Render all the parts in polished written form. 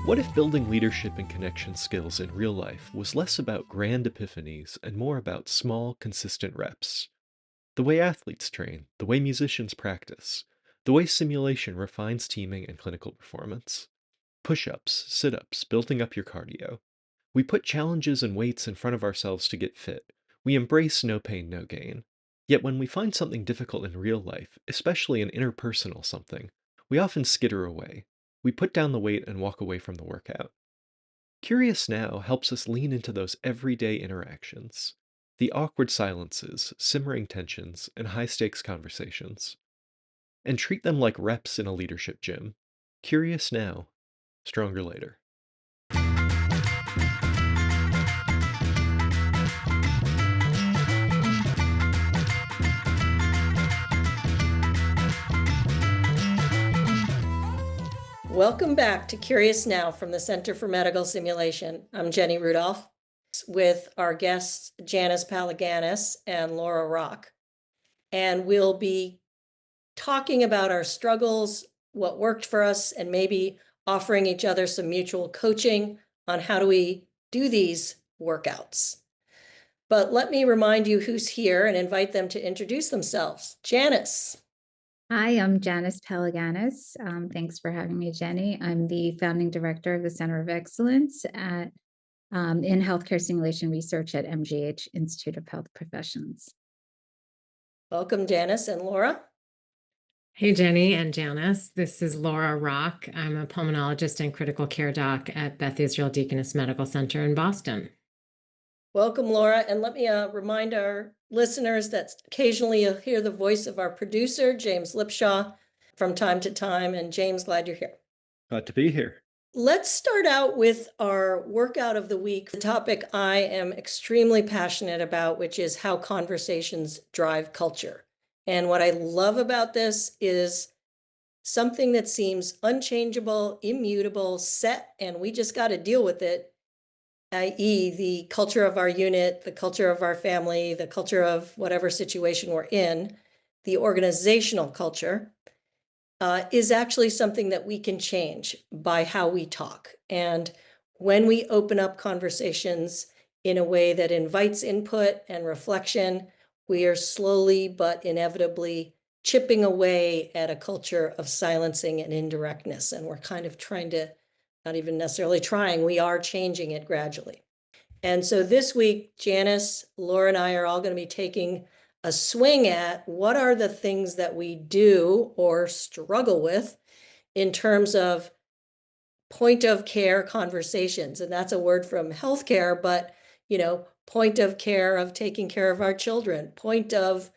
What if building leadership and connection skills in real life was less about grand epiphanies and more about small, consistent reps? The way athletes train, the way musicians practice, the way simulation refines teaming and clinical performance. Push ups, sit ups, building up your cardio. We put challenges and weights in front of ourselves to get fit. We embrace no pain, no gain. Yet when we find something difficult in real life, especially an interpersonal something, we often skitter away. We put down the weight and walk away from the workout. Curious Now helps us lean into those everyday interactions, the awkward silences, simmering tensions, and high stakes conversations, and treat them like reps in a leadership gym. Curious Now, stronger later. Welcome back to Curious Now from the Center for Medical Simulation. I'm Jenny Rudolph with our guests Janice Palaganas and Laura Rock. And we'll be talking about our struggles, what worked for us, and maybe offering each other some mutual coaching on how do we do these workouts. But let me remind you who's here and invite them to introduce themselves. Janice. Hi, I'm Janice Palaganas. Thanks for having me, Jenny. I'm the founding director of the Center of Excellence in Healthcare Simulation Research at MGH Institute of Health Professions. Welcome, Janice. And Laura. Hey, Jenny and Janice. This is Laura Rock. I'm a pulmonologist and critical care doc at Beth Israel Deaconess Medical Center in Boston. Welcome, Laura. And let me remind our listeners that occasionally you'll hear the voice of our producer, James Lipshaw, from time to time. And James, glad you're here. Glad to be here. Let's start out with our workout of the week, the topic I am extremely passionate about, which is how conversations drive culture. And what I love about this is something that seems unchangeable, immutable, set, and we just got to deal with it, i.e., the culture of our unit, the culture of our family, the culture of whatever situation we're in, the organizational culture, is actually something that we can change by how we talk. And when we open up conversations in a way that invites input and reflection, we are slowly but inevitably chipping away at a culture of silencing and indirectness. And we're kind of trying to, not even necessarily trying, we are changing it gradually. And so this week, Janice, Laura, and I are all going to be taking a swing at what are the things that we do or struggle with in terms of point of care conversations. And that's a word from healthcare, but, point of care of taking care of our children, point of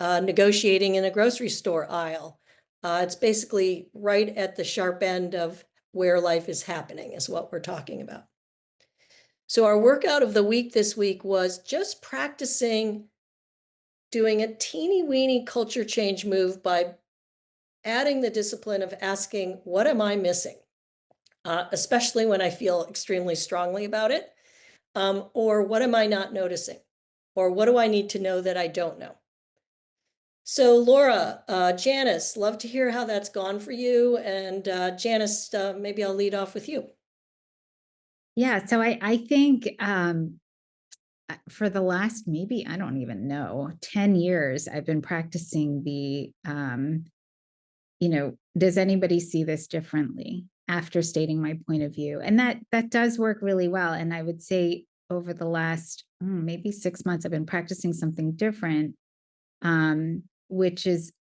negotiating in a grocery store aisle. It's basically right at the sharp end of where life is happening is what we're talking about. So our workout of the week this week was just practicing doing a teeny weeny culture change move by adding the discipline of asking, what am I missing? Especially when I feel extremely strongly about it. Or what am I not noticing? Or what do I need to know that I don't know? So Laura, Janice, love to hear how that's gone for you. And Janice, maybe I'll lead off with you. Yeah, so I think for the last maybe, I don't even know, 10 years, I've been practicing does anybody see this differently after stating my point of view? And that does work really well. And I would say over the last maybe 6 months, I've been practicing something different, which is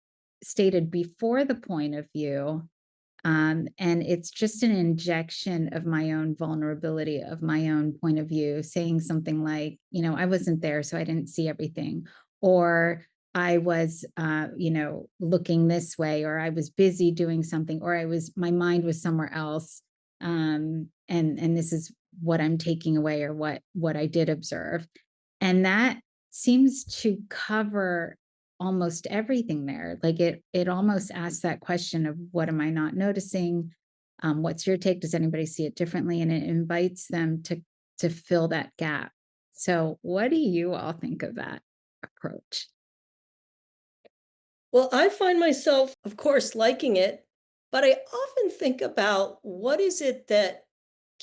stated before the point of view. And it's just an injection of my own vulnerability, of my own point of view, saying something like, I wasn't there, so I didn't see everything. Or I was, looking this way, or I was busy doing something, or my mind was somewhere else. And this is what I'm taking away, or what I did observe. And that seems to cover almost everything there. Like it almost asks that question of what am I not noticing? What's your take? Does anybody see it differently? And it invites them to fill that gap. So what do you all think of that approach? Well, I find myself, of course, liking it, but I often think about what is it that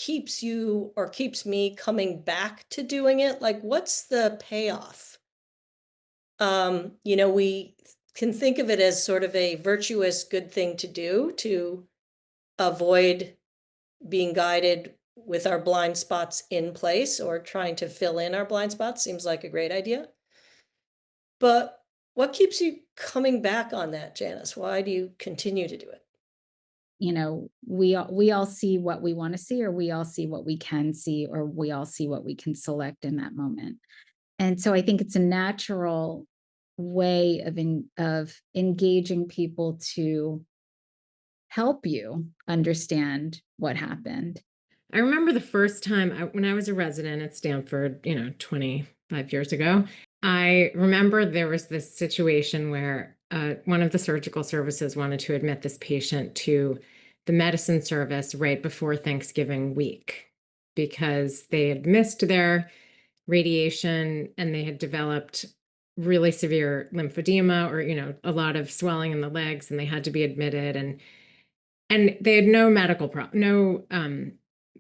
keeps you or keeps me coming back to doing it? Like, what's the payoff? We can think of it as sort of a virtuous good thing to do to avoid being guided with our blind spots in place or trying to fill in our blind spots. Seems like a great idea. But what keeps you coming back on that, Janice? Why do you continue to do it? We all see what we want to see, or we all see what we can see, or we all see what we can select in that moment. And so I think it's a natural way of engaging people to help you understand what happened. I remember the first time when I was a resident at Stanford, 25 years ago, I remember there was this situation where one of the surgical services wanted to admit this patient to the medicine service right before Thanksgiving week because they had missed their radiation and they had developed really severe lymphedema or, a lot of swelling in the legs, and they had to be admitted. And they had no no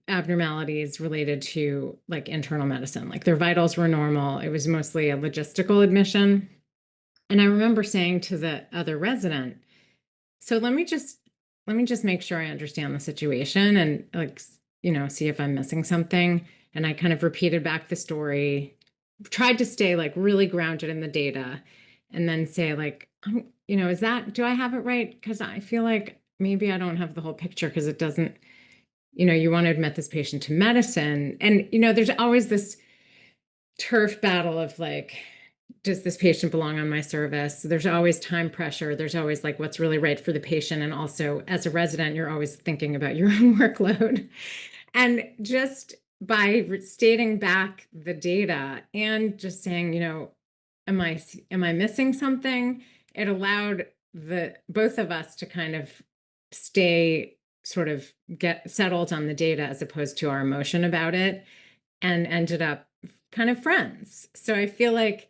abnormalities related to like internal medicine. Like their vitals were normal. It was mostly a logistical admission. And I remember saying to the other resident, so let me just make sure I understand the situation and like, see if I'm missing something. And I kind of repeated back the story, tried to stay like really grounded in the data, and then say like, do I have it right? Because I feel like maybe I don't have the whole picture because it doesn't, you want to admit this patient to medicine. And, there's always this turf battle of like, does this patient belong on my service? There's always time pressure. There's always like what's really right for the patient. And also as a resident, you're always thinking about your own workload. And just by stating back the data and just saying, am I missing something? It allowed both of us to kind of stay sort of get settled on the data as opposed to our emotion about it, and ended up kind of friends. So I feel like,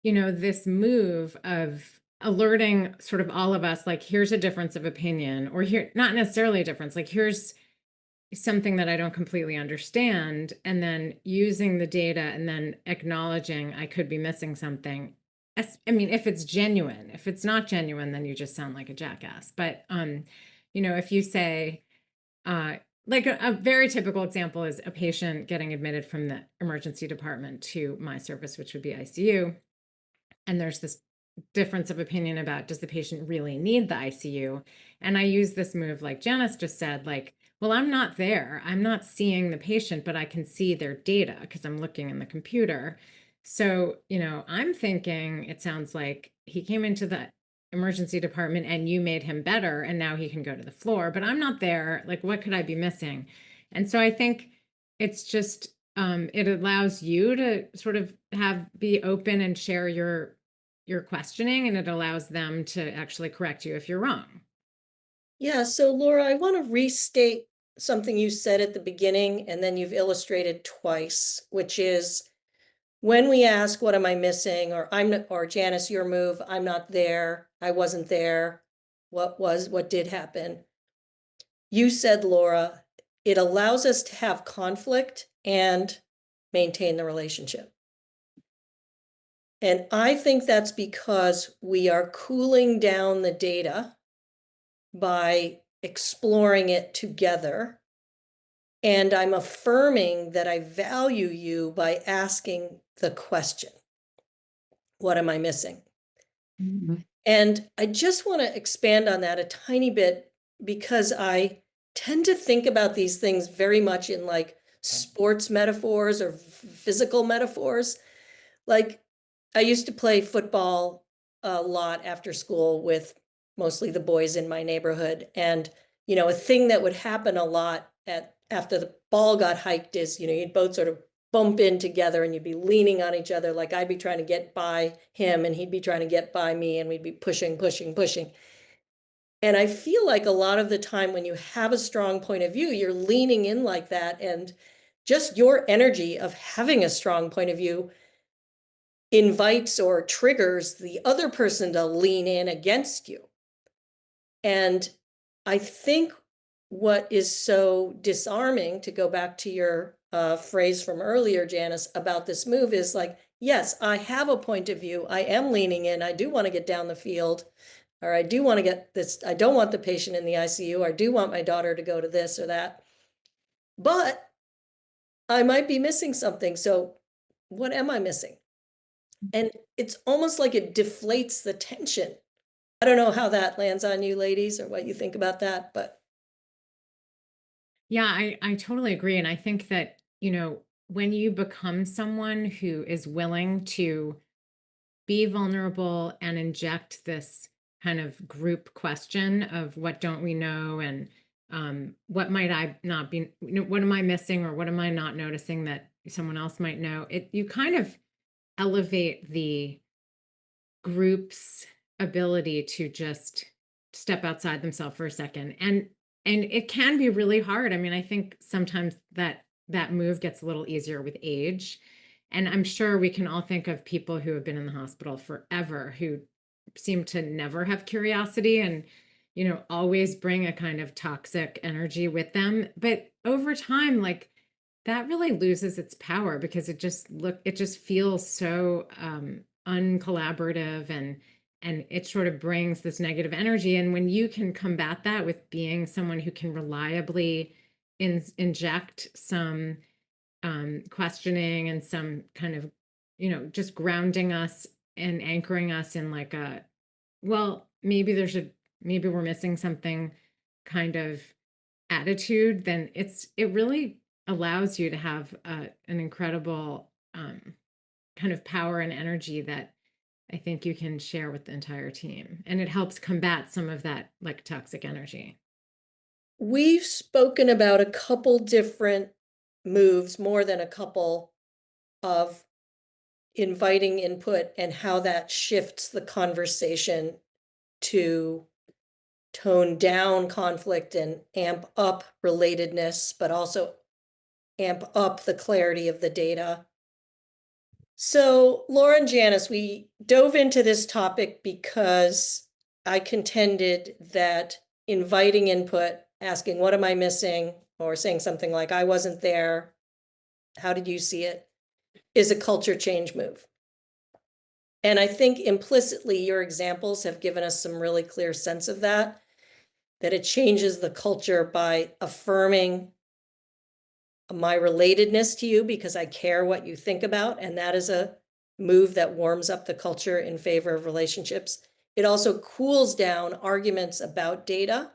this move of alerting sort of all of us, like, here's a difference of opinion, or here, not necessarily a difference, like, here's something that I don't completely understand, and then using the data and then acknowledging I could be missing something. I mean, if it's genuine. If it's not genuine, then you just sound like a jackass. But if you say, like a very typical example is a patient getting admitted from the emergency department to my service, which would be ICU. And there's this difference of opinion about, does the patient really need the ICU? And I use this move, like Janice just said, like, well, I'm not there. I'm not seeing the patient, but I can see their data because I'm looking in the computer. So, I'm thinking it sounds like he came into the emergency department and you made him better and now he can go to the floor, but I'm not there. Like, what could I be missing? And so I think it's just, it allows you to sort of be open and share your questioning, and it allows them to actually correct you if you're wrong. Yeah, so Laura, I want to restate something you said at the beginning and then you've illustrated twice, which is when we ask, what am I missing? Or Janice, your move, I'm not there, I wasn't there, what did happen? You said, Laura, it allows us to have conflict and maintain the relationship. And I think that's because we are cooling down the data by exploring it together. And I'm affirming that I value you by asking the question, what am I missing? Mm-hmm. And I just want to expand on that a tiny bit because I tend to think about these things very much in like sports metaphors or physical metaphors. Like I used to play football a lot after school with mostly the boys in my neighborhood. And, a thing that would happen a lot after the ball got hiked is, you'd both sort of bump in together and you'd be leaning on each other. Like I'd be trying to get by him and he'd be trying to get by me and we'd be pushing, pushing, pushing. And I feel like a lot of the time when you have a strong point of view, you're leaning in like that. And just your energy of having a strong point of view invites or triggers the other person to lean in against you. And I think what is so disarming, to go back to your phrase from earlier, Janice, about this move is like, yes, I have a point of view. I am leaning in. I do want to get down the field, or I do want to get this. I don't want the patient in the ICU. Or I do want my daughter to go to this or that. But I might be missing something. So what am I missing? And it's almost like it deflates the tension. I don't know how that lands on you, ladies, or what you think about that, but Yeah, I totally agree. And I think that, when you become someone who is willing to be vulnerable and inject this kind of group question of what don't we know, and what might I not be, what am I missing, or what am I not noticing that someone else might know, you kind of elevate the group's ability to just step outside themselves for a second. And it can be really hard. I mean, I think sometimes that move gets a little easier with age. And I'm sure we can all think of people who have been in the hospital forever who seem to never have curiosity, and always bring a kind of toxic energy with them. But over time, like, that really loses its power, because it just feels so uncollaborative, and it sort of brings this negative energy. And when you can combat that with being someone who can reliably inject some questioning and some kind of, just grounding us and anchoring us in like well, maybe we're missing something kind of attitude, then it really allows you to have an incredible kind of power and energy that I think you can share with the entire team. And it helps combat some of that like toxic energy. we've spoken about a couple different moves, more than a couple, of inviting input and how that shifts the conversation to tone down conflict and amp up relatedness, but also amp up the clarity of the data. So, Laura and Janice, we dove into this topic because I contended that inviting input, asking, what am I missing? Or saying something like, I wasn't there, how did you see it? Is a culture change move. And I think implicitly your examples have given us some really clear sense of that it changes the culture by affirming my relatedness to you because I care what you think about. And that is a move that warms up the culture in favor of relationships. It also cools down arguments about data,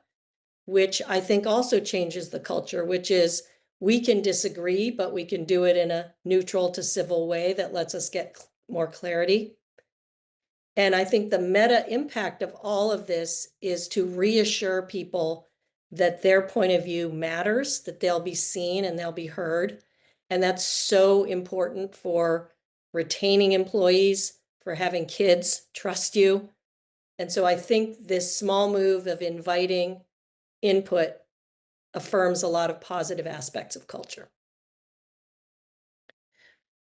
which I think also changes the culture, which is we can disagree, but we can do it in a neutral to civil way that lets us get more clarity. And I think the meta impact of all of this is to reassure people that their point of view matters, that they'll be seen and they'll be heard. And that's so important for retaining employees, for having kids trust you. And so I think this small move of inviting input affirms a lot of positive aspects of culture.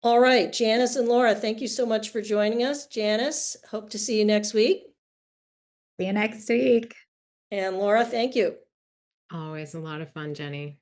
All right, Janice and Laura, thank you so much for joining us. Janice, hope to see you next week. See you next week. And Laura, thank you. Always a lot of fun, Jenny.